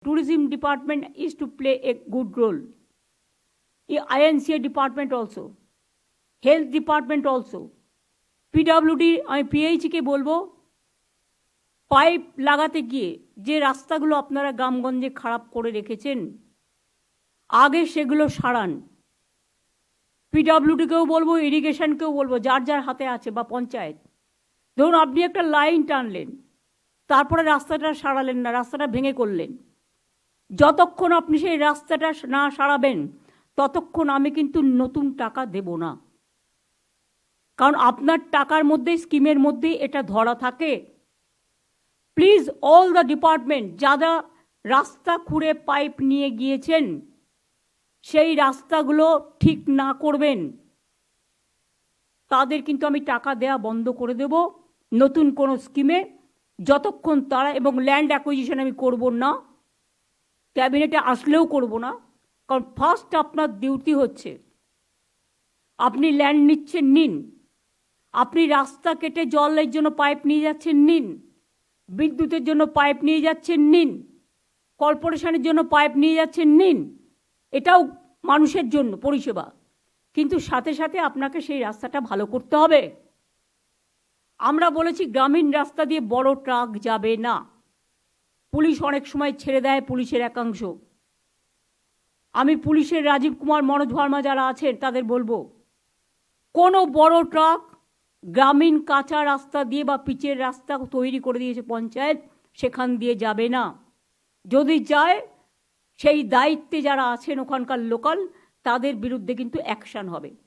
Tourism department is to play a good role. INCA department also, health department also, PWD আমি PHK বলবো pipe লাগাতে গিয়ে যে রাস্তাগুলো আপনারা গ্রামগঞ্জে খারাপ করে রেখেছেন আগে সেগুলো সারান। পিডব্লিউডিকেও বলবো, ইরিগেশনকেও বলবো, যার যার হাতে আছে বা পঞ্চায়েত। ধরুন আপনি একটা লাইন টানলেন, তারপরে রাস্তাটা সারালেন না, রাস্তাটা ভেঙে করলেন, যতক্ষণ আপনি সেই রাস্তাটা না সারাবেন ততক্ষণ আমি কিন্তু নতুন টাকা দেব না। কারণ আপনার টাকার মধ্যে, স্কিমের মধ্যেই এটা ধরা থাকে। প্লিজ অল দ্য ডিপার্টমেন্ট যারা রাস্তা খুঁড়ে পাইপ নিয়ে গিয়েছেন সেই রাস্তাগুলো ঠিক না করবেন তাদের কিন্তু আমি টাকা দেওয়া বন্ধ করে দেব নতুন কোনো স্কিমে, যতক্ষণ তারা, এবং ল্যান্ড অ্যাকুইজিশন আমি করব না, ক্যাবিনেটে আসলেও করব না। কারণ ফার্স্ট আপনার ডিউটি হচ্ছে, আপনি ল্যান্ড নিচ্ছেন নিন, আপনি রাস্তা কেটে জলের জন্য পাইপ নিয়ে যাচ্ছেন নিন, বিদ্যুতের জন্য পাইপ নিয়ে যাচ্ছেন নিন, কর্পোরেশনের জন্য পাইপ নিয়ে যাচ্ছেন নিন, এটাও মানুষের জন্য পরিষেবা। কিন্তু সাথে সাথে আপনাকে সেই রাস্তাটা ভালো করতে হবে। আমরা বলেছি গ্রামীণ রাস্তা দিয়ে বড় ট্রাক যাবে না। পুলিশ অনেক সময় ছেড়ে দেয়, পুলিশের একাংশ। আমি পুলিশের রাজীব কুমার, মনোজ ভার্মা যারা আছেন তাদের বলবো, কোনো বড় ট্রাক গ্রামীণ কাঁচা রাস্তা দিয়ে বা পিচের রাস্তা তৈরি করে দিয়েছে পঞ্চায়েত, সেখান দিয়ে যাবে না। যদি যায় সেই দায়িত্বে যারা আছেন ওখানকার লোকাল, তাদের বিরুদ্ধে কিন্তু অ্যাকশন হবে।